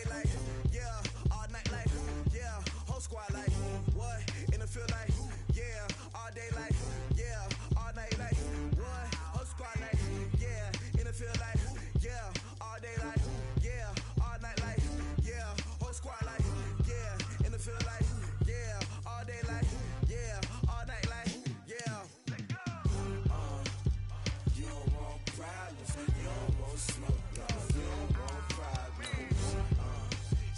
day like, yeah, all night like, yeah, whole squad like, what? In the field like, yeah, all day like, yeah, all night like, what? Whole squad like, yeah, in the field like, yeah, all day like, yeah, all night like, yeah, whole squad like, yeah, in the field like, yeah, all day like, yeah, all night like, yeah. You don't want problems, you don't want smoke, dog. You don't want problems.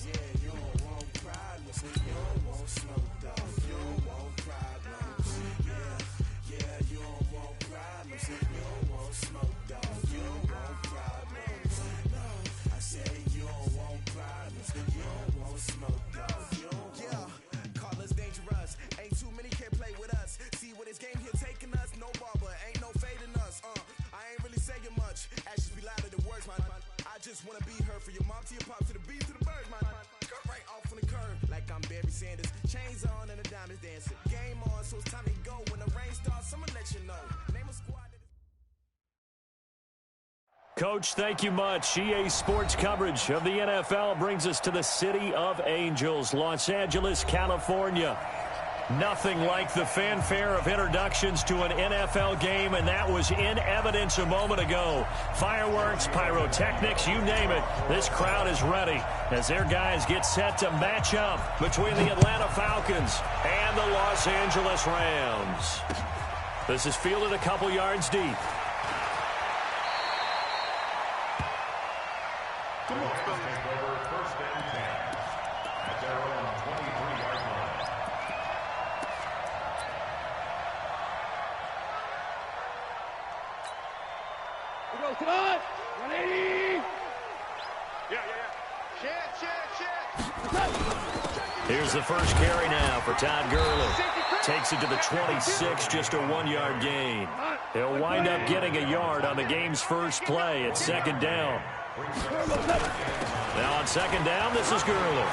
Yeah, you don't want problems, you don't want smoke, dog. You don't want problems. Yeah, you don't want problems, you don't want smoke, dog. You don't want problems. No, I said you don't want problems, you don't want smoke, dog. You don't want. Call us dangerous. Ain't too many can play with us. See what this game here taking us. No barber, ain't no fading us. I ain't really saying much. Actions be louder than words, man. I just wanna be heard. For your mom to your pop to the beat to the birds, man. Cut right off on the curb like I'm Barry Sanders. Chains on and the diamonds dancing. Game on, so it's time to go. When the rain starts, I'ma let you know. Name a squad that is. Coach, thank you much. EA Sports coverage of the NFL brings us to the City of Angels, Los Angeles, California. Nothing like the fanfare of introductions to an NFL game, and that was in evidence a moment ago. Fireworks, pyrotechnics, you name it. This crowd is ready as their guys get set to match up between the Atlanta Falcons and the Los Angeles Rams. This is fielded a couple yards deep. Here's the first carry now for Todd Gurley. Takes it to the 26, just a 1-yard gain. He'll wind up getting a yard on the game's first play at second down. Now on second down, this is Gurley.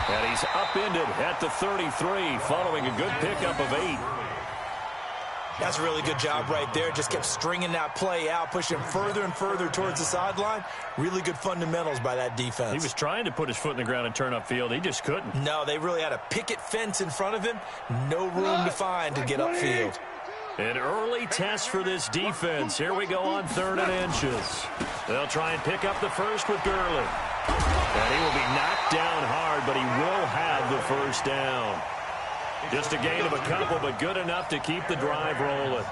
And he's upended at the 33, following a good pickup of 8. That's a really good job right there. Just kept stringing that play out, pushing further and further towards the sideline. Really good fundamentals by that defense. He was trying to put his foot in the ground and turn upfield. He just couldn't. No, they really had a picket fence in front of him. No room to find to get upfield. An early test for this defense. Here we go on 3rd and inches. They'll try and pick up the first with Gurley. And he will be knocked down hard, but he will have the first down. Just a gain of a couple, but good enough to keep the drive rolling.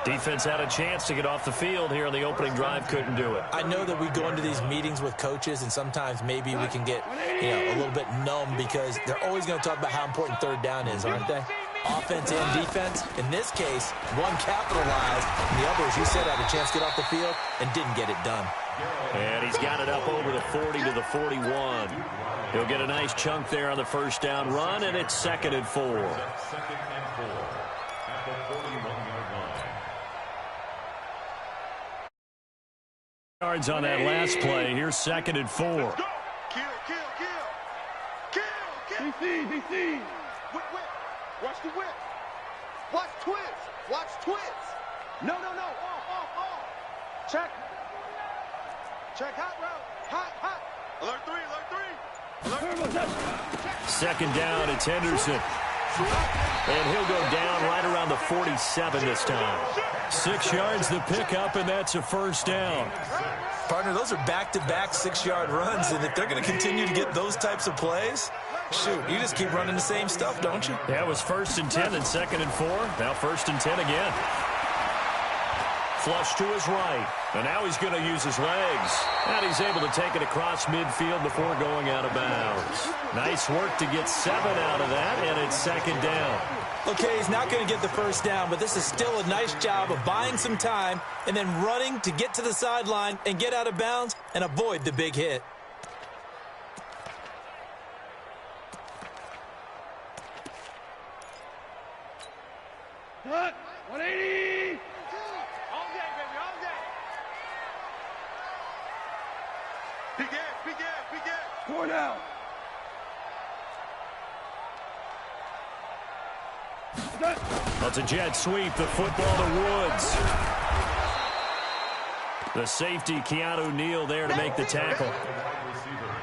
Defense had a chance to get off the field here on the opening drive, couldn't do it. I know that we go into these meetings with coaches, and sometimes maybe we can get a little bit numb because they're always going to talk about how important 3rd down is, aren't they? Offense and defense. In this case, one capitalized, and the other, as you said, had a chance to get off the field and didn't get it done. And he's got it up over the 40 to the 41. He'll get a nice chunk there on the first down run, and it's 2nd and 4. Yards on that last play. Here's 2nd and 4. Kill, kill, kill. Kill, kill. DC. Whip, whip. Watch the whip. Watch twist. Watch twist. No. Off. Check. Check hot route. Hot. Alert 3. Second down, it's Henderson. And he'll go down right around the 47 this time. 6 yards the pickup, and that's a first down. Partner, those are back-to-back 6-yard runs, and if they're going to continue to get those types of plays, shoot, you just keep running the same stuff, don't you? Yeah, it was 1st and 10 and 2nd and 4. Now 1st and 10 again. Flush to his right, and now he's going to use his legs. And he's able to take it across midfield before going out of bounds. Nice work to get 7 out of that, and it's 2nd down. Okay, he's not going to get the first down, but this is still a nice job of buying some time and then running to get to the sideline and get out of bounds and avoid the big hit. Cut! 180! All day, baby, all day. Big ass. 4 down. That's a jet sweep, the football to Woods. The safety, Keanu Neal, there to make the tackle.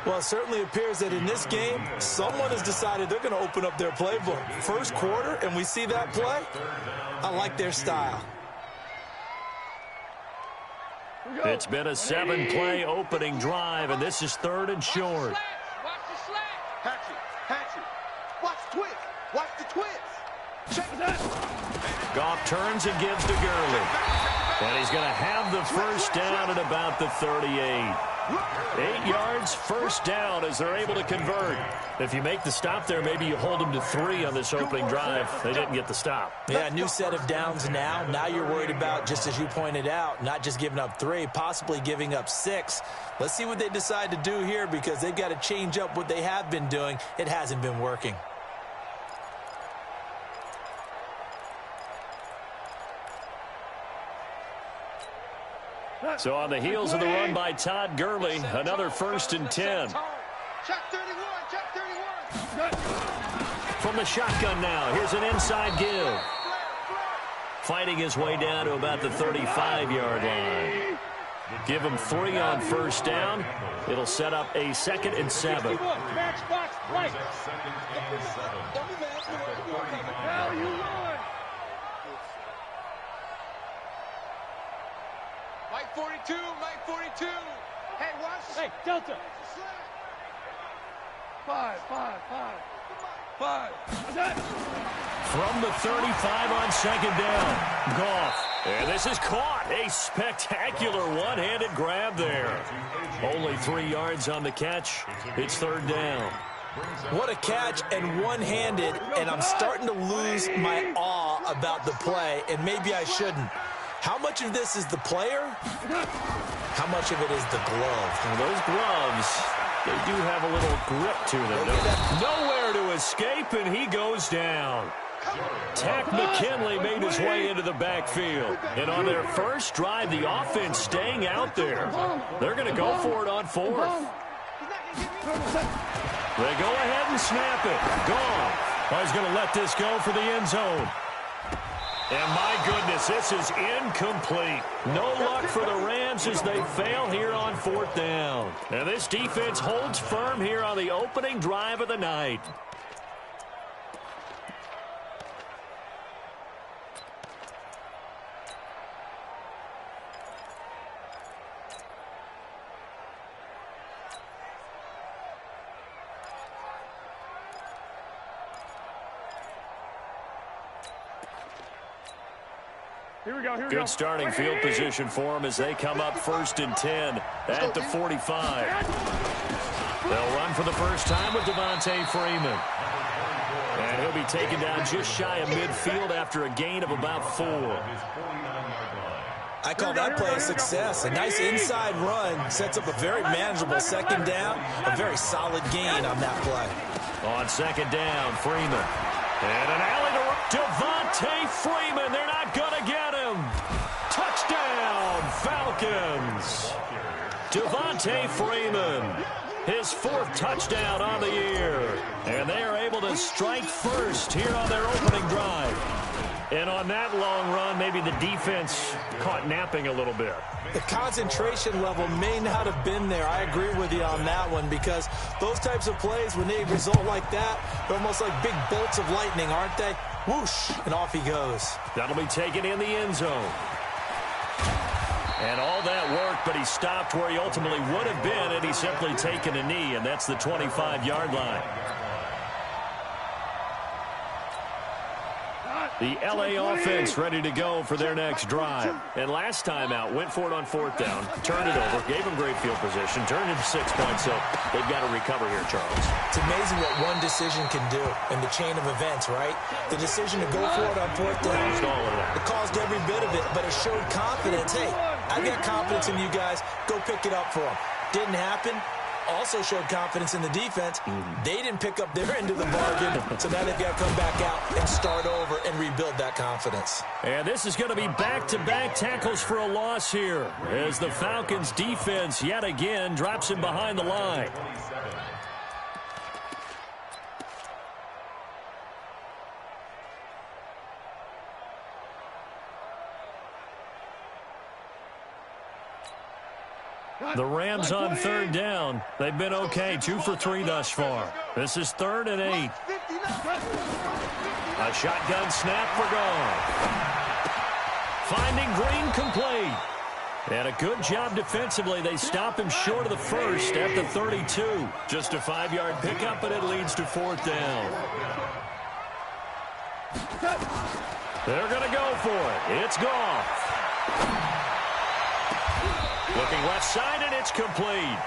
Well, it certainly appears that in this game, someone has decided they're going to open up their playbook. First quarter, and we see that play. I like their style. It's been a 7-play opening drive, and this is 3rd and short. Watch the slant. Hatch it. Watch the twist. Watch the twist. Check that. Goff turns and gives to Gurley. And he's going to have the first down at about the 38. 8 yards, first down as they're able to convert. If you make the stop there, maybe you hold them to 3 on this opening drive. They didn't get the stop. Yeah, new set of downs now. Now you're worried about, just as you pointed out, not just giving up 3, possibly giving up 6. Let's see what they decide to do here because they've got to change up what they have been doing. It hasn't been working. So on the heels of the run by Todd Gurley, another 1st and 10. Check 31. Check 31. From the shotgun now, here's an inside give. Fighting his way down to about the 35-yard line. Give him 3 on first down. It'll set up a 2nd and 7. Matchbox right. Now you run. Mike 42. Mike 42. Hey, watch. Hey, Delta. 5. From the 35 on 2nd down, Goff. And this is caught. A spectacular one-handed grab there. Only 3 yards on the catch. It's 3rd down. What a catch and one-handed, and I'm starting to lose my awe about the play, and maybe I shouldn't. How much of this is the player? How much of it is the glove? And those gloves, they do have a little grip to them. Nowhere to escape, and he goes down. Takk McKinley made his way into the backfield. And on their first drive, the offense staying out there. They're going to go for it on 4th. They go ahead and snap it. Goff is going to let this go for the end zone. And my goodness, this is incomplete. No luck for the Rams as they fail here on 4th down. And this defense holds firm here on the opening drive of the night. Good starting field position for them as they come up 1st and 10 at the 45. They'll run for the first time with Devontae Freeman. And he'll be taken down just shy of midfield after a gain of about 4. I call that play a success. A nice inside run sets up a very manageable 2nd down. A very solid gain on that play. On 2nd down, Freeman. And an alley to Devontae Freeman. They're not going to get him. Touchdown, Falcons. Devontae Freeman, his 4th touchdown on the year. And they are able to strike first here on their opening drive. And on that long run, maybe the defense caught napping a little bit. The concentration level may not have been there. I agree with you on that one because those types of plays, when they result like that, they're almost like big bolts of lightning, aren't they? Whoosh, and off he goes. That'll be taken in the end zone. And all that work, but he stopped where he ultimately would have been had he simply taken a knee, and that's the 25-yard line. The L.A. offense ready to go for their next drive. And last time out, went for it on 4th down, turned it over, gave them great field position, turned it to 6 points, so they've got to recover here, Charles. It's amazing what one decision can do in the chain of events, right? The decision to go for it on 4th down, it caused every bit of it, but it showed confidence. Hey, I've got confidence in you guys. Go pick it up for them. Didn't happen. Also showed confidence in the defense. They didn't pick up their end of the bargain, so now they've got to come back out and start over and rebuild that confidence. And this is going to be back-to-back tackles for a loss here as the Falcons defense yet again drops him behind the line. The Rams on third down. They've been okay, 2 for 3 thus far. This is 3rd and 8. A shotgun snap for Goff. Finding Green complete. And a good job defensively. They stop him short of the first at the 32. Just a 5-yard pickup, but it leads to 4th down. They're going to go for it. It's Goff. Looking left side, and it's complete.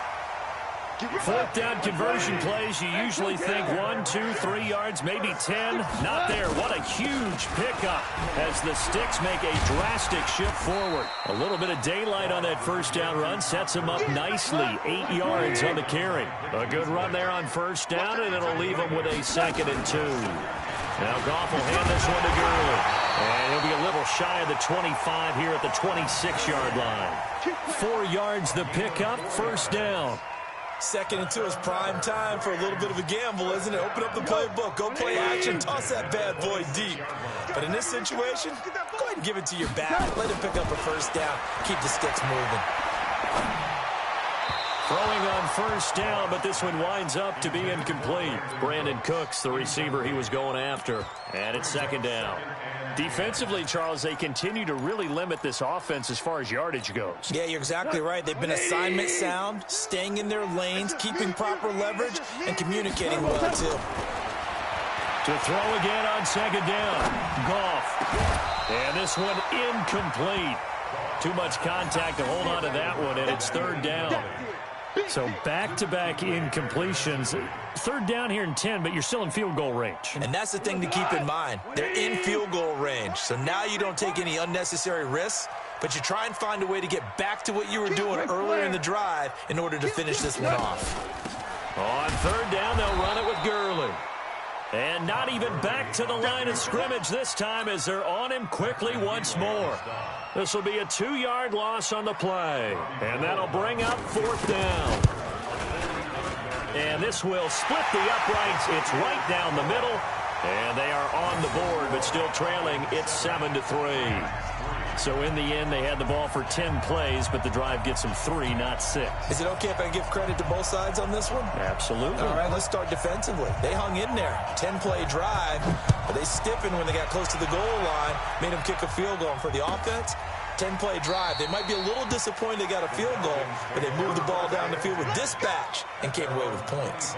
4th down conversion plays, you usually think 1, 2, 3 yards, maybe 10. Not there. What a huge pickup as the Sticks make a drastic shift forward. A little bit of daylight on that first down run sets them up nicely. 8 yards on the carry. A good run there on first down, and it'll leave them with a 2nd and 2. Now Goff will hand this one to Gurley. And he'll be a little shy of the 25 here at the 26-yard line. 4 yards the pickup, first down. 2nd and 2 is prime time for a little bit of a gamble, isn't it? Open up the playbook, go play action, toss that bad boy deep. But in this situation, go ahead and give it to your back. Let him pick up a first down. Keep the Sticks moving. Throwing on first down, but this one winds up to be incomplete. Brandon Cooks, the receiver he was going after. And it's 2nd down. Defensively, Charles, they continue to really limit this offense as far as yardage goes. Yeah, you're exactly right. They've been assignment sound, staying in their lanes, keeping proper leverage, and communicating well, too. To throw again on 2nd down. Goff. And this one incomplete. Too much contact to hold on to that one, and it's 3rd down. So back-to-back incompletions. 3rd down here in 10, but you're still in field goal range. And that's the thing to keep in mind. They're in field goal range. So now you don't take any unnecessary risks, but you try and find a way to get back to what you were doing earlier in the drive in order to finish this one off. On 3rd down, they'll run it with Gurley. And not even back to the line of scrimmage this time as they're on him quickly once more. This will be a 2-yard loss on the play. And that'll bring up 4th down. And this will split the uprights. It's right down the middle. And they are on the board, but still trailing. It's 7-3. So in the end, they had the ball for 10 plays, but the drive gets them 3, not 6. Is it okay if I give credit to both sides on this one? Absolutely. All right, let's start defensively. They hung in there. 10-play drive, but they stiffened when they got close to the goal line, made them kick a field goal. And for the offense, 10-play drive. They might be a little disappointed they got a field goal, but they moved the ball down the field with dispatch and came away with points.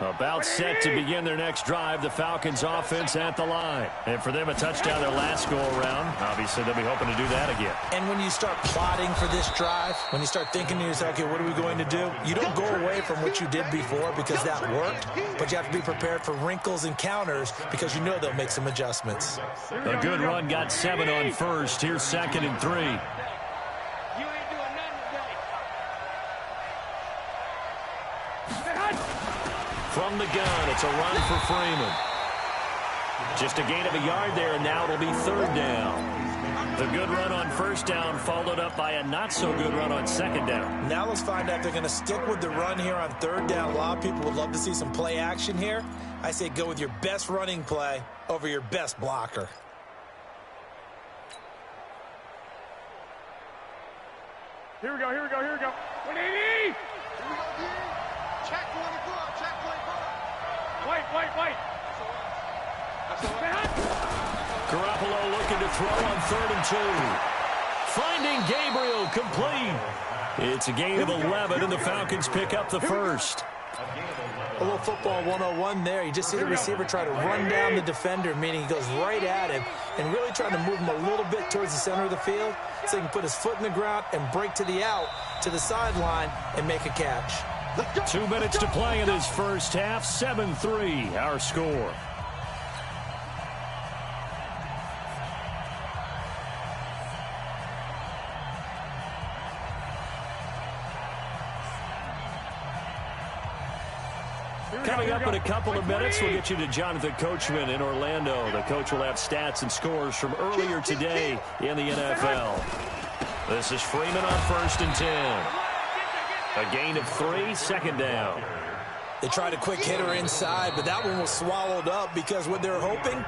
About set to begin their next drive, the Falcons offense at the line. And for them, a touchdown their last go-around. Obviously, they'll be hoping to do that again. And when you start plotting for this drive, when you start thinking to yourself, okay, what are we going to do? You don't go away from what you did before because that worked, but you have to be prepared for wrinkles and counters because you know they'll make some adjustments. A good run got 7 on first. Here's 2nd and 3. From the gun, it's a run for Freeman. Just a gain of a yard there, and now it'll be 3rd down. The good run on first down followed up by a not-so-good run on 2nd down. Now let's find out if they're going to stick with the run here on 3rd down. A lot of people would love to see some play action here. I say go with your best running play over your best blocker. Here we go. 180! Check point and good. Check point and good. Wait. Garoppolo looking to throw on 3rd and 2. Finding Gabriel complete. It's a gain of 11, and the Falcons pick up the first. A little football 101 there. You just see the receiver try to run down the defender, meaning he goes right at him and really trying to move him a little bit towards the center of the field so he can put his foot in the ground and break to the out, to the sideline, and make a catch. 2 minutes to play in this first half. 7-3, our score. Coming up in a couple of minutes, we'll get you to Jonathan Coachman in Orlando. The coach will have stats and scores from earlier today in the NFL. This is Freeman on 1st and 10. A gain of 3, second down. They tried a quick hitter inside, but that one was swallowed up because what they're hoping,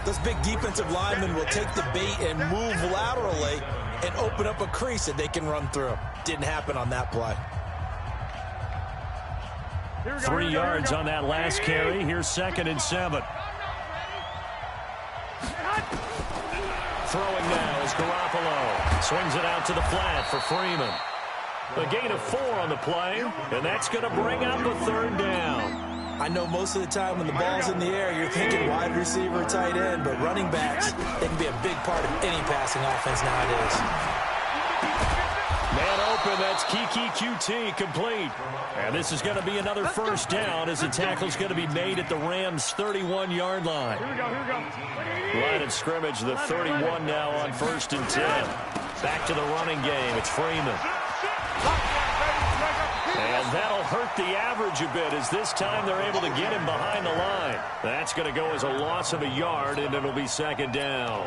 those big defensive linemen will take the bait and move laterally and open up a crease that they can run through. Didn't happen on that play. 3 yards on that last carry. Here's 2nd and 7. Throwing now is Garoppolo. Swings it out to the flat for Freeman. A gain of 4 on the play, and that's going to bring up a 3rd down. I know most of the time when the ball's in the air, you're thinking wide receiver, tight end, but running backs, they can be a big part of any passing offense nowadays. Man open, that's Kiki QT complete. And this is going to be another 1st down as the tackle's going to be made at the Rams' 31-yard line. Here we go. Line of scrimmage, the 31 now on 1st and 10. Back to the running game, it's Freeman. And that'll hurt the average a bit as this time they're able to get him behind the line. That's going to go as a loss of a yard, and it'll be 2nd down.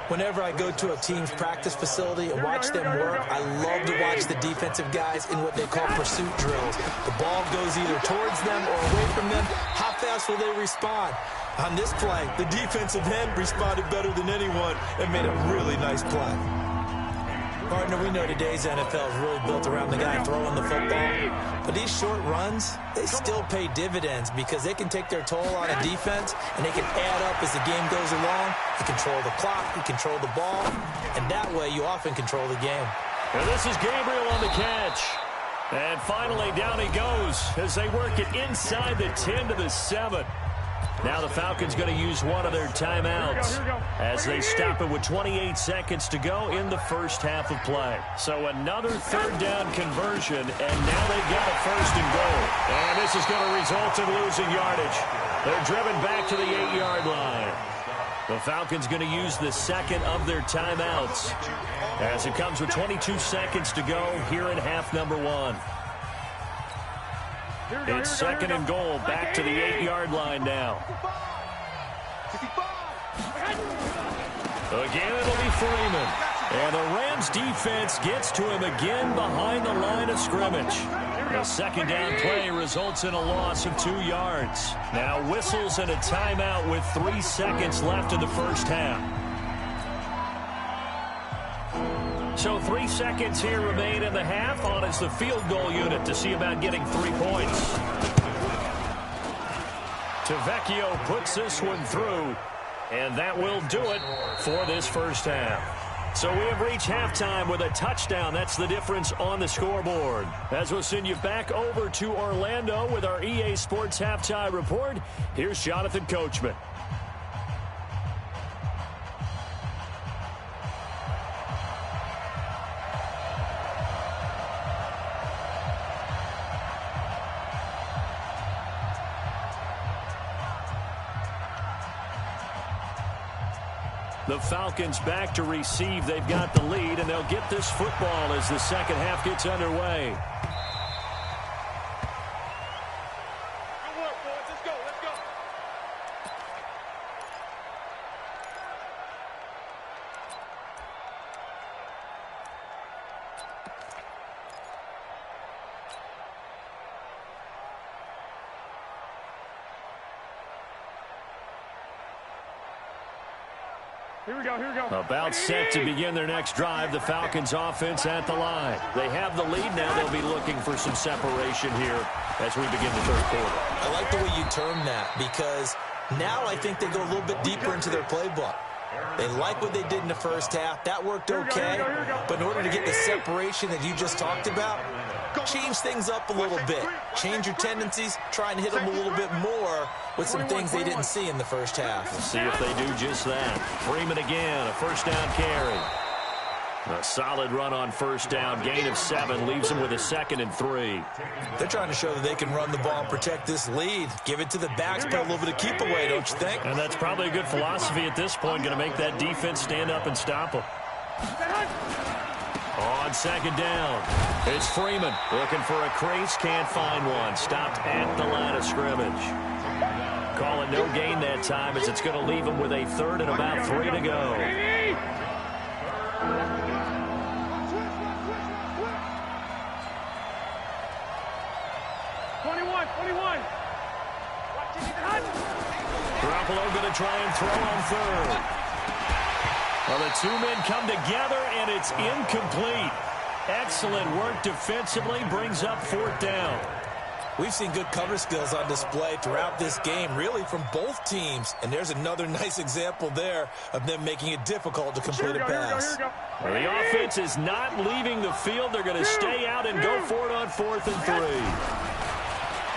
Whenever I go to a team's practice facility and watch them work, I love to watch the defensive guys in what they call pursuit drills. The ball goes either towards them or away from them. How fast will they respond? On this play, the defensive end responded better than anyone and made a really nice play. Partner, we know today's NFL is really built around the guy throwing the football. But these short runs, they still pay dividends because they can take their toll on a defense and they can add up as the game goes along. You control the clock, you control the ball, and that way you often control the game. And this is Gabriel on the catch. And finally down he goes as they work it inside the 10 to the 7. Now the Falcons going to use one of their timeouts as they stop it with 28 seconds to go in the 1st half of play. So another 3rd down conversion, and now they've got a 1st and goal. And this is going to result in losing yardage. They're driven back to the 8-yard line. The Falcons going to use the 2nd of their timeouts as it comes with 22 seconds to go here in half number 1. It's 2nd and goal, back to the 8-yard line now. Again, it'll be Freeman. And the Rams defense gets to him again behind the line of scrimmage. The 2nd down play results in a loss of 2 yards. Now whistles and a timeout with 3 seconds left in the 1st half. So 3 seconds here remain in the half. On is the field goal unit to see about getting 3 points. Tavecchio puts this one through, and that will do it for this 1st half. So we have reached halftime with a touchdown. That's the difference on the scoreboard. As we'll send you back over to Orlando with our EA Sports Halftime Report, here's Jonathan Coachman. The Falcons back to receive. They've got the lead, and they'll get this football as the 2nd half gets underway. Good work, boys. Let's go. Let's go. Here we go. About set to begin their next drive. The Falcons offense at the line. They have the lead now. They'll be looking for some separation here as we begin the 3rd quarter. I like the way you term that because now I think they go a little bit deeper into their playbook. They like what they did in the 1st half. That worked okay. But in order to get the separation that you just talked about, change things up a little bit. Change your tendencies. Try and hit them a little bit more with some things they didn't see in the 1st half. We'll see if they do just that. Freeman again, a 1st down carry. A solid run on 1st down. Gain of 7 leaves them with a 2nd and 3. They're trying to show that they can run the ball and protect this lead. Give it to the backs, play a little bit of keep away, don't you think? And that's probably a good philosophy at this point. Going to make that defense stand up and stop them. On 2nd down, it's Freeman looking for a crease. Can't find one. Stopped at the line of scrimmage. Calling no gain that time as it's going to leave him with a 3rd and about 3 to go. 21. Garoppolo going to try and throw on third. Well, the two men come together, and it's incomplete. Excellent work defensively, brings up fourth down. We've seen good cover skills on display throughout this game, really from both teams. And there's another nice example there of them making it difficult to complete a pass. Well, the offense is not leaving the field. They're going to stay out and go for it on 4th and 3.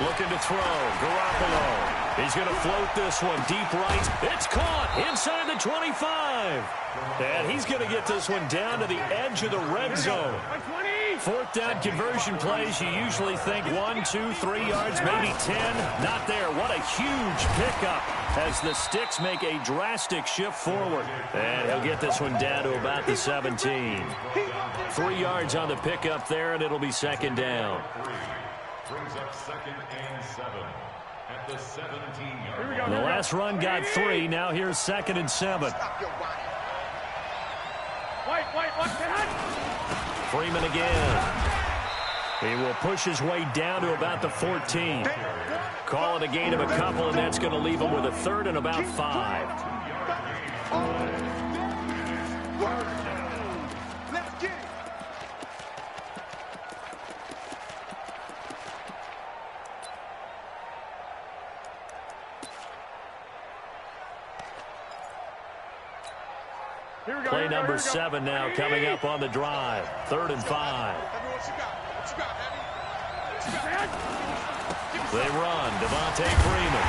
Looking to throw. Garoppolo. He's going to float this one deep right. It's caught inside the 25. And he's going to get this one down to the edge of the red zone. 4th down conversion plays, you usually think 1, 2, 3 yards, maybe 10. Not there. What a huge pickup as the Sticks make a drastic shift forward. And he'll get this one down to about the 17. 3 yards on the pickup there, and it'll be 2nd down. Brings up 2nd and 7 at the 17-yard line. The last run got 3. Now here's 2nd and 7. Freeman again. He will push his way down to about the 14. Call it a gain of a couple, and that's going to leave him with a 3rd and about 5. Let's get it. Play number 7 now coming up on the drive. 3rd and 5. They run. Devontae Freeman.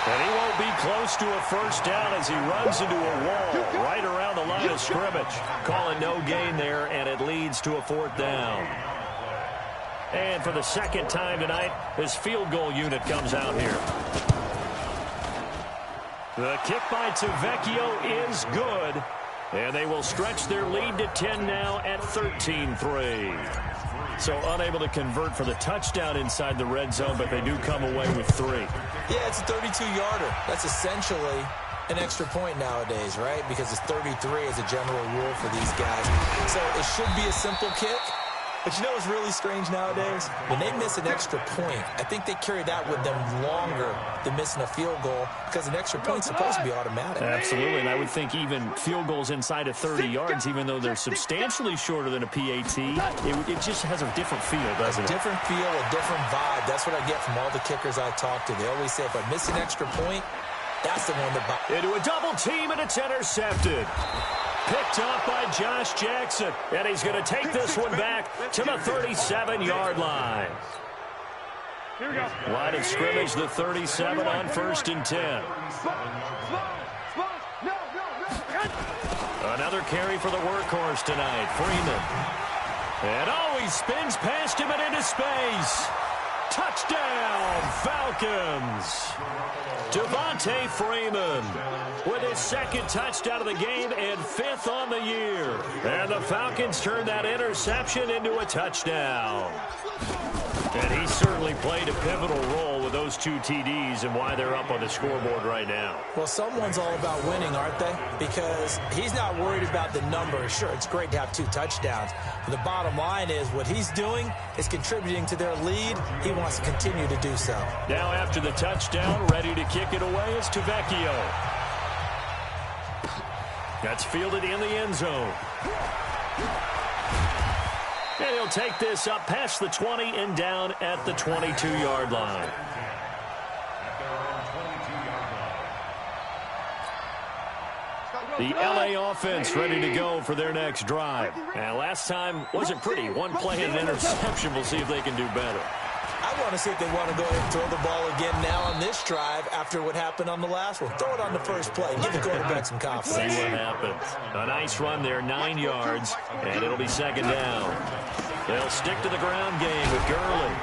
And he won't be close to a first down as he runs into a wall right around the line of scrimmage. Calling no gain there, and it leads to a 4th down. And for the 2nd time tonight, his field goal unit comes out here. The kick by Tavecchio is good. And they will stretch their lead to 10 now at 13-3. So unable to convert for the touchdown inside the red zone, but they do come away with 3. Yeah, it's a 32-yarder. That's essentially an extra point nowadays, right? Because it's 33 as a general rule for these guys. So it should be a simple kick. But you know what's really strange nowadays? When they miss an extra point, I think they carry that with them longer than missing a field goal because an extra point's supposed to be automatic. Absolutely, and I would think even field goals inside of 30 yards, even though they're substantially shorter than a PAT, it just has a different feel, doesn't it? A different feel, a different vibe. That's what I get from all the kickers I talk to. They always say, if I miss an extra point, that's the one that... Into a double team, and it's intercepted. Picked up by Josh Jackson. And he's going to take this one back to the 37-yard line. Here we go. Line of scrimmage, the 37 on 1st and 10. Another carry for the workhorse tonight, Freeman. And he spins past him and into space. Touchdown, Falcons. Devontae Freeman with his 2nd touchdown of the game and 5th on the year. And the Falcons turn that interception into a touchdown. And he certainly played a pivotal role with those 2 TDs and why they're up on the scoreboard right now. Well, someone's all about winning, aren't they? Because he's not worried about the number. Sure, it's great to have 2 touchdowns. But the bottom line is what he's doing is contributing to their lead. He wants to continue to do so. Now after the touchdown, ready to kick it away is Tavecchio. That's fielded in the end zone. And he'll take this up past the 20 and down at the 22-yard line. The LA offense ready to go for their next drive. And last time wasn't pretty. One play and an interception. We'll see if they can do better. I want to see if they want to go ahead and throw the ball again now on this drive after what happened on the last one. Throw it on the first play. Give the quarterback some confidence. See what happens. A nice run there, 9 yards, and it'll be 2nd down. They'll stick to the ground game with Gurley.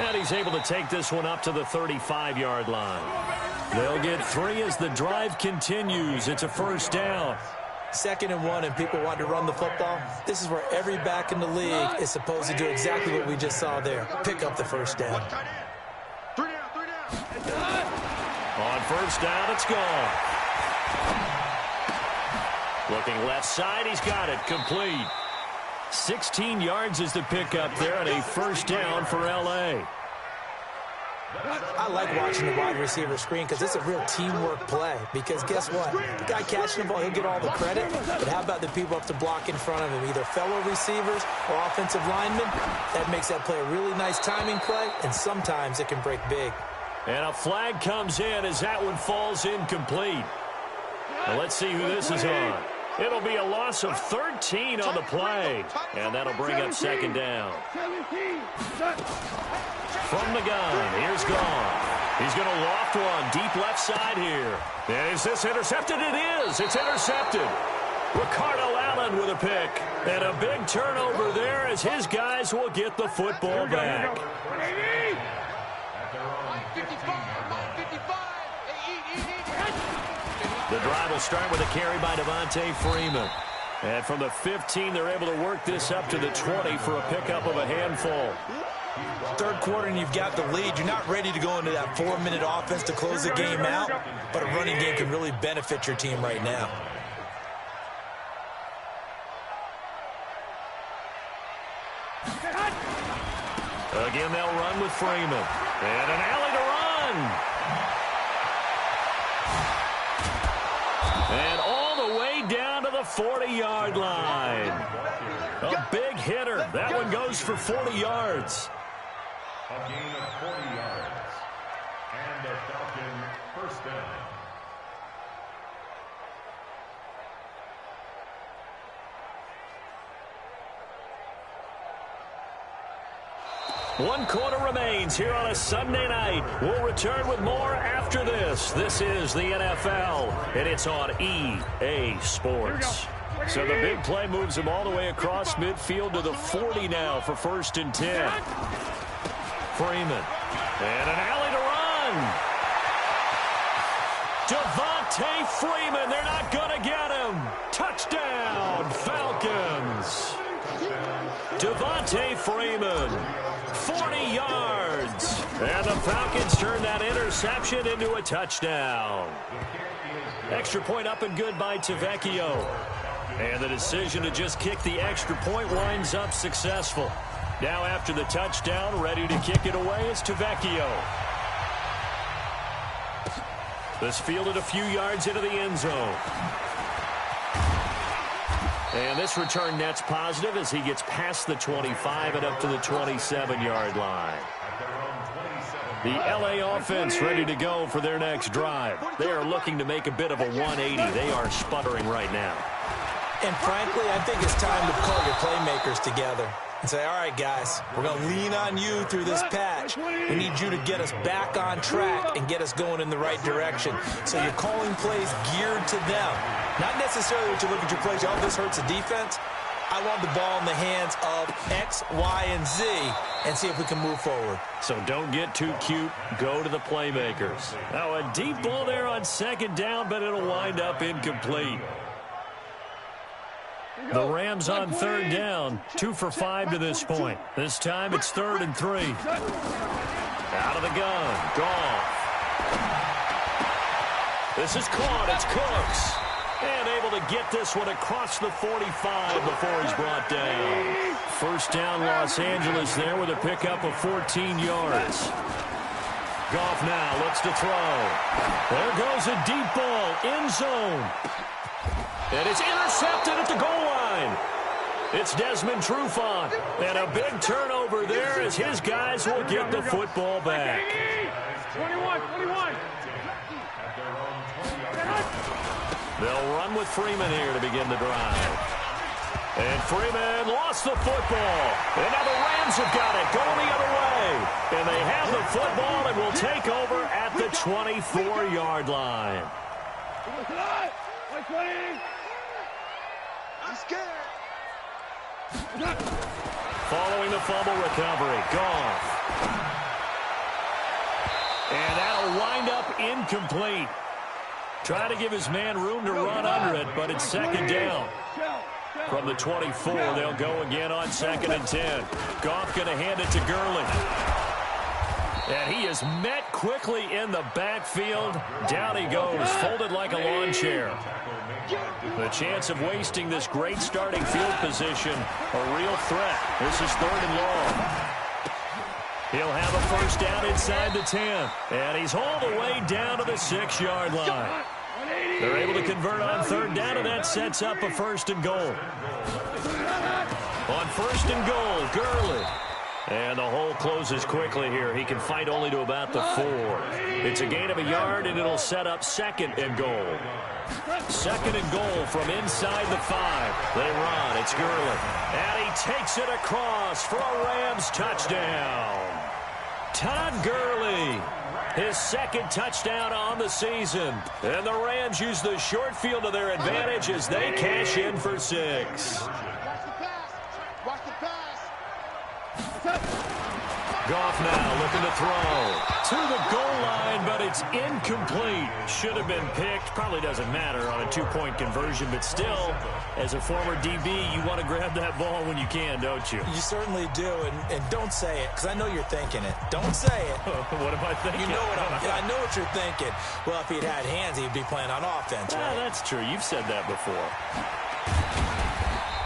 And he's able to take this one up to the 35-yard line. They'll get 3 as the drive continues. It's a 1st down. 2nd and 1, and people want to run the football. This is where every back in the league is supposed to do exactly what we just saw there. Pick up the 1st down. 3 down. On 1st down, it's gone. Looking left side, he's got it. Complete. 16 yards is the pickup there, and a 1st down for L.A. I like watching the wide receiver screen because it's a real teamwork play. Because guess what? The guy catching the ball, he'll get all the credit. But how about the people up to block in front of him, either fellow receivers or offensive linemen? That makes that play a really nice timing play, and sometimes it can break big. And a flag comes in as that one falls incomplete. Well, let's see who this is on. It'll be a loss of 13 on the play, and that'll bring up second down. From the gun, here's Goff. He's going to loft one deep left side here. And is this intercepted? It is. It's intercepted. Ricardo Allen with a pick. And a big turnover there as his guys will get the football back. The drive will start with a carry by Devontae Freeman. And from the 15, they're able to work this up to the 20 for a pickup of a handful. Third quarter and you've got the lead. You're not ready to go into that 4-minute offense to close the game out, but a running game can really benefit your team right now. Again, they'll run with Freeman. And an alley to run. And all the way down to the 40-yard line. A big hitter. That one goes for 40 yards. A gain of 40 yards. And the Falcon first down. One quarter remains here on a Sunday night. We'll return with more after this. This is the NFL, and it's on EA Sports. So the big play moves him all the way across midfield to the 40 now for 1st and 10. Freeman. And an alley to run. Devontae Freeman. They're not going to get him. Touchdown, Falcons. Devontae Freeman. 40 yards. And the Falcons turn that interception into a touchdown. Extra point up and good by Tavecchio. And the decision to just kick the extra point winds up successful. Now after the touchdown, ready to kick it away is Tavecchio. This fielded a few yards into the end zone. And this return net's positive as he gets past the 25 and up to the 27-yard line. The LA offense ready to go for their next drive. They are looking to make a bit of a 180. They are sputtering right now. And frankly, I think it's time to call your playmakers together and say, all right, guys, we're going to lean on you through this patch. We need you to get us back on track and get us going in the right direction. So you're calling plays geared to them. Not necessarily what you look at your plays, oh, this hurts the defense. I want the ball in the hands of X, Y, and Z and see if we can move forward. So don't get too cute. Go to the playmakers. Now a deep ball there on 2nd down, but it'll wind up incomplete. The Rams on 3rd down, 2 for 5 to this point. This time it's 3rd and 3. Out of the gun, Goff. This is caught, it's Cooks. And able to get this one across the 45 before he's brought down. 1st down, Los Angeles there with a pickup of 14 yards. Goff now looks to throw. There goes a deep ball, end zone. And it's intercepted at the goal line. It's Desmond Trufant. And a big turnover there as his guys will get the football back. 21. They'll run with Freeman here to begin the drive. And Freeman lost the football. And now the Rams have got it going the other way. And they have the football and will take over at the 24-yard line. I'm scared. Following the fumble recovery, Goff. And that'll wind up incomplete. Trying to give his man room to run under it, but it's 2nd down. From the 24, they'll go again on 2nd and 10. Goff going to hand it to Gurley. And he is met quickly in the backfield. Down he goes, folded like a lawn chair. The chance of wasting this great starting field position, a real threat. This is 3rd and long. He'll have a first down inside the 10. And he's all the way down to the 6-yard line. They're able to convert on third down, and that sets up a first and goal. On first and goal, Gurley. And the hole closes quickly here. He can fight only to about the 4. It's a gain of a yard, and it'll set up second and goal. Second and goal from inside the 5. They run. It's Gurley. And he takes it across for a Rams touchdown. Todd Gurley, his second touchdown on the season. And the Rams use the short field to their advantage as they cash in for 6. Watch the pass. Goff now looking to throw to the goal line, but it's incomplete. Should have been picked. Probably doesn't matter on a 2-point conversion, but still, as a former DB, you want to grab that ball when you can, don't you? You certainly do, and don't say it, because I know you're thinking it. Don't say it. What am I thinking? You know what I know what you're thinking. Well, if he'd had hands, he'd be playing on offense, right? That's true. You've said that before.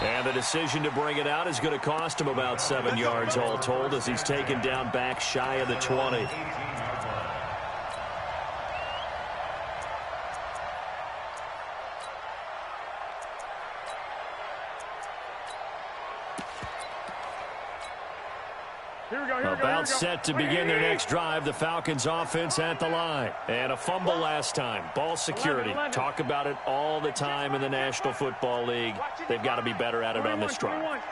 And the decision to bring it out is going to cost him about 7 yards all told as he's taken down back shy of the 20. About set to begin their next drive. The Falcons offense at the line. And a fumble last time. Ball security. Talk about it all the time in the National Football League. They've got to be better at it on this drive.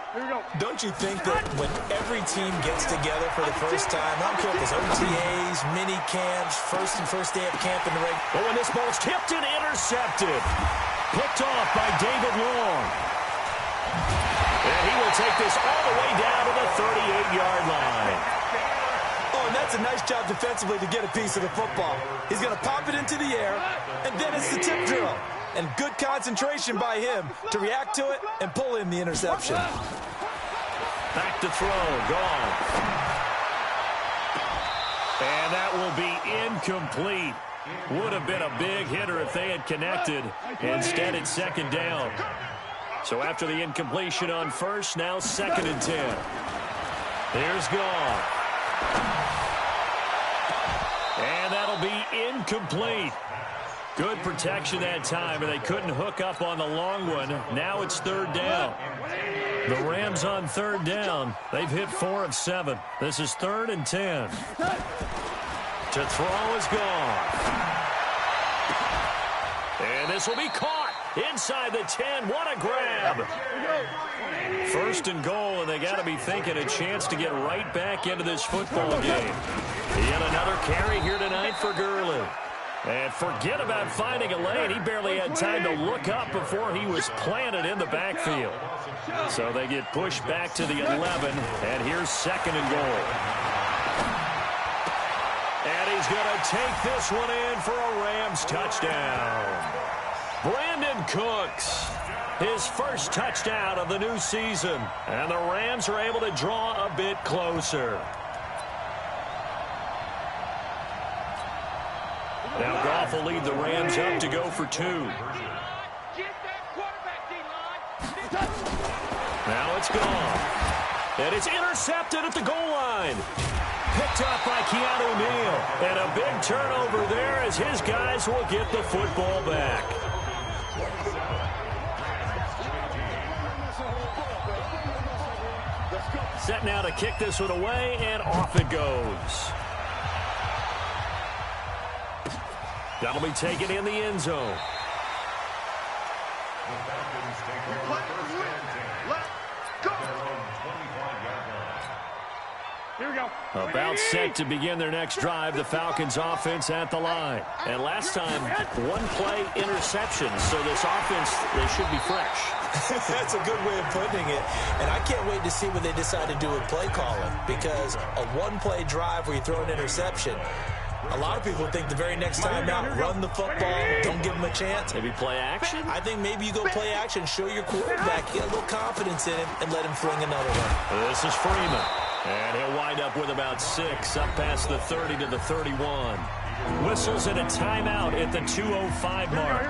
Don't you think that when every team gets together for the first time, I don't care if it's OTAs, mini camps, first day of camp in the red. Oh, and this ball's tipped and intercepted. Picked off by David Long. And he will take this all the way down to the 38-yard line. Oh, and that's a nice job defensively to get a piece of the football. He's going to pop it into the air, and then it's the tip drill. And good concentration by him to react to it and pull in the interception. Back to throw. Gone. And that will be incomplete. Would have been a big hitter if they had connected. Instead, it's second down. So after the incompletion on first, now second and 10. Here's Goff. And that'll be incomplete. Good protection that time, and they couldn't hook up on the long one. Now it's third down. The Rams on third down. They've hit 4 of 7. This is third and 10. To throw is Goff. And this will be caught. Inside the 10, what a grab. First and goal, and they got to be thinking a chance to get right back into this football game. Yet another carry here tonight for Gurley. And forget about finding a lane. He barely had time to look up before he was planted in the backfield. So they get pushed back to the 11, and here's second and goal. And he's going to take this one in for a Rams touchdown. Brandon Cooks, his first touchdown of the new season. And the Rams are able to draw a bit closer. Now Goff will lead the Rams up to go for 2. Now it's Goff. And it's intercepted at the goal line. Picked up by Keanu Neal. And a big turnover there as his guys will get the football back. Set now to kick this one away, and off it goes. That'll be taken in the end zone. Here we go. About set to begin their next drive, the Falcons offense at the line. And last time, one play interception, so this offense, they should be fresh. That's a good way of putting it. And I can't wait to see what they decide to do with play calling, because a one-play drive where you throw an interception, a lot of people think the very next time out, run the football, don't give them a chance. Maybe play action? I think maybe you go play action, show your quarterback, get a little confidence in him, and let him fling another one. This is Freeman. And he'll wind up with about 6, up past the 30 to the 31. Whistles and a timeout at the 2:05 mark.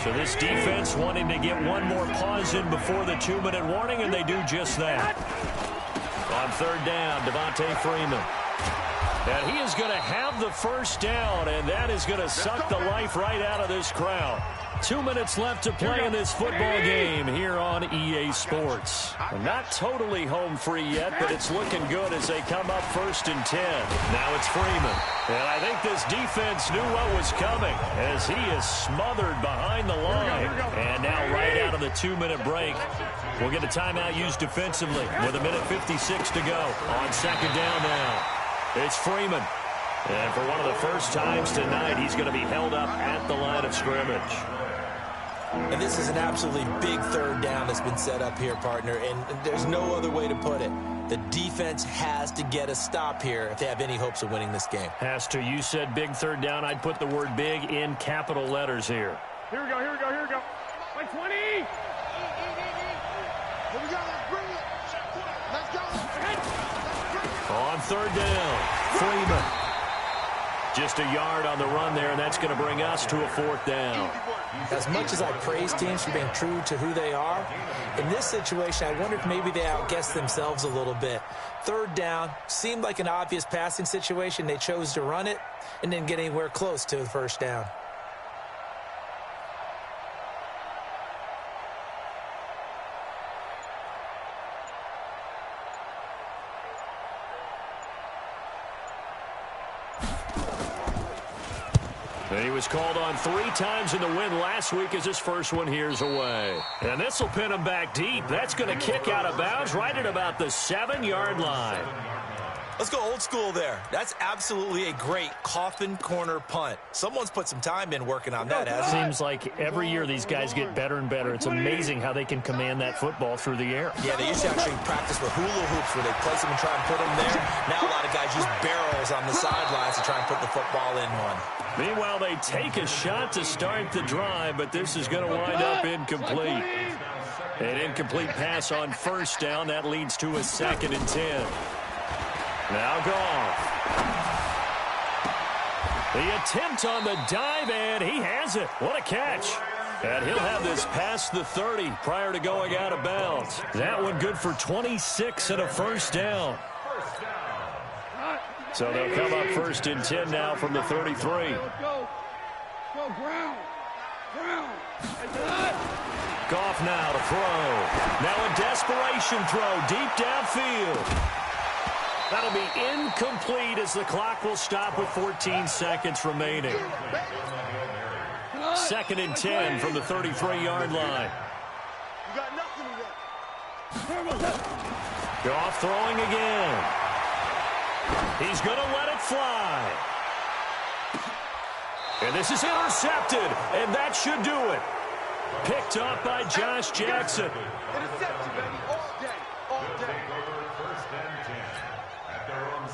So this defense wanting to get one more pause in before the 2-minute warning, and they do just that. On third down, Devontae Freeman. And he is going to have the first down, and that is going to suck the life right out of this crowd. 2 minutes left to play in this football game here on EA Sports. Not totally home free yet, but it's looking good as they come up 1st and 10. Now it's Freeman. And I think this defense knew what was coming as he is smothered behind the line. And now right out of the 2-minute break, we'll get a timeout used defensively with 1:56 to go on second down now. It's Freeman. And for one of the first times tonight, he's going to be held up at the line of scrimmage. And this is an absolutely big third down that's been set up here, partner, and there's no other way to put it. The defense has to get a stop here if they have any hopes of winning this game. Has to. You said big third down. I'd put the word big in capital letters here. Here we go, here we go, here we go. Like 20. Here we go, let's bring it. Let's go. On third down, Freeman. Just a yard on the run there, and that's going to bring us to a 4th down. As much as I praise teams for being true to who they are, in this situation, I wonder if maybe they outguessed themselves a little bit. Third down seemed like an obvious passing situation. They chose to run it and didn't get anywhere close to the first down. He was called on 3 times in the win last week as his first one here's away. And this will pin him back deep. That's going to kick out of bounds right at about the 7-yard line. Let's go old school there. That's absolutely a great coffin corner punt. Someone's put some time in working on that, hasn't it? Seems like every year these guys get better and better. It's amazing how they can command that football through the air. Yeah, they used to actually practice with hula hoops where they place them and try and put them there. Now a lot of guys use barrels on the sidelines to try and put the football in one. Meanwhile, they take a shot to start the drive, but this is going to wind up incomplete. An incomplete pass on first down. That leads to a 2nd and 10. Now Goff. The attempt on the dive, and he has it. What a catch. And he'll have this past the 30 prior to going out of bounds. That one good for 26 and a first down. So they'll come up 1st and 10 now from the 33. Go, ground. Goff now to throw. Now a desperation throw deep downfield. That'll be incomplete as the clock will stop with 14 seconds remaining. 2nd and 10 from the 33-yard line. You got nothing to that. Goff throwing again. He's going to let it fly. And this is intercepted, and that should do it. Picked up by Josh Jackson. Interception, baby, all day, all day.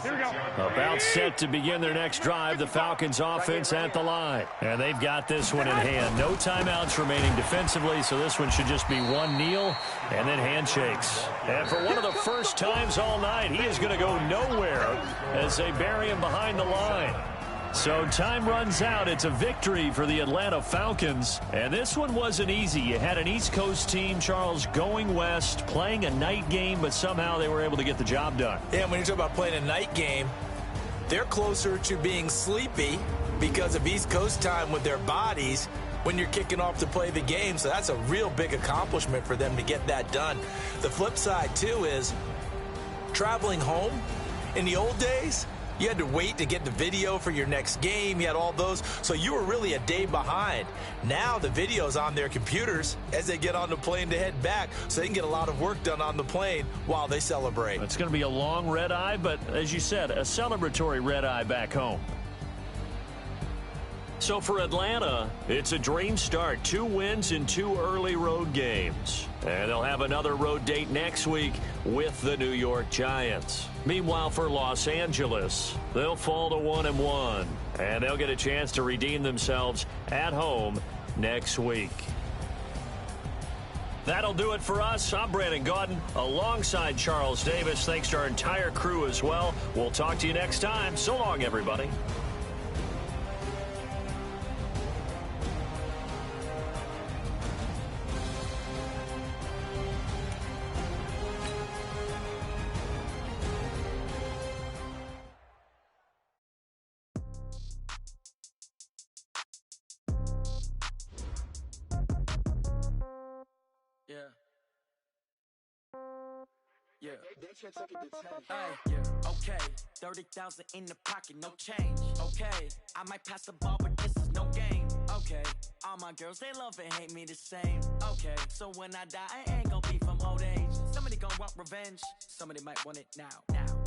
Here we go. About set to begin their next drive, the Falcons offense at the line. And they've got this one in hand. No timeouts remaining defensively, so this one should just be one kneel and then handshakes. And for one of the first times all night, he is going to go nowhere as they bury him behind the line. So time runs out. It's a victory for the Atlanta Falcons. And this one wasn't easy. You had an East Coast team, Charles, going west, playing a night game, but somehow they were able to get the job done. Yeah, when you talk about playing a night game, they're closer to being sleepy because of East Coast time with their bodies when you're kicking off to play the game. So that's a real big accomplishment for them to get that done. The flip side, too, is traveling home in the old days, you had to wait to get the video for your next game. You had all those. So you were really a day behind. Now the video's on their computers as they get on the plane to head back, so they can get a lot of work done on the plane while they celebrate. It's going to be a long red eye, but as you said, a celebratory red eye back home. So for Atlanta, it's a dream start. 2 wins in 2 early road games. And they'll have another road date next week with the New York Giants. Meanwhile, for Los Angeles, they'll fall to 1-1. And they'll get a chance to redeem themselves at home next week. That'll do it for us. I'm Brandon Gaudin alongside Charles Davis. Thanks to our entire crew as well. We'll talk to you next time. So long, everybody. Yeah. They should take it to 10. Hey, yeah, okay. 30,000 in the pocket, no change. Okay, I might pass the ball, but this is no game. Okay, all my girls, they love and hate me the same. Okay, so when I die, I ain't gon' be from old age. Somebody gon' want revenge, somebody might want it now.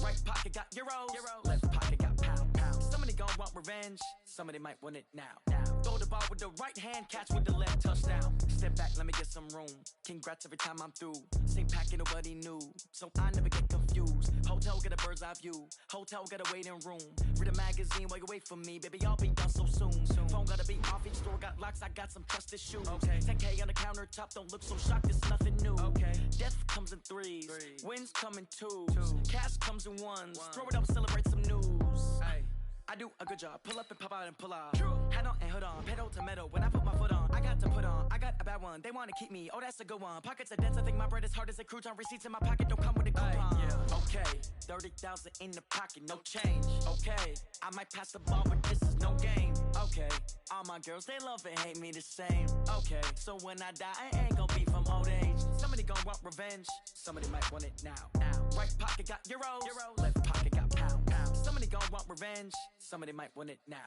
Right pocket got euros, left pocket got pound. Somebody gon' want revenge, somebody might want it now. Throw the ball with the right hand, catch with the left, touchdown. Step back, let me get some room. Congrats every time I'm through. Same packet, nobody knew, so I never get confused. Hotel get a bird's eye view, hotel get a waiting room. Read a magazine while you wait for me, baby, I'll be done so soon. Phone gotta be off, each store got locks, I got some trusted shoes. Okay. 10K on the countertop, don't look so shocked, it's nothing new. Okay. Death comes in threes, wins come in twos. Cash comes in ones, throw it up, celebrate some news. Hey. I do a good job, pull up and pop out and pull out. True. Head on and hood on, pedal to metal. When I put my foot on, I got to put on. I got a bad one, they wanna keep me, oh that's a good one. Pockets are dense, I think my bread is hard as a crouton. Receipts in my pocket don't come with a coupon. Yeah. Okay, 30,000 in the pocket, no change. Okay, I might pass the ball, but this is no game. Okay, all my girls, they love and hate me the same. Okay, so when I die, I ain't gon' be from old age. Somebody gon' want revenge, somebody might want it now. Right pocket got euros, left pocket got pound. Somebody gon' want revenge, somebody might want it now.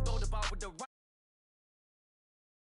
Throw the ball with the right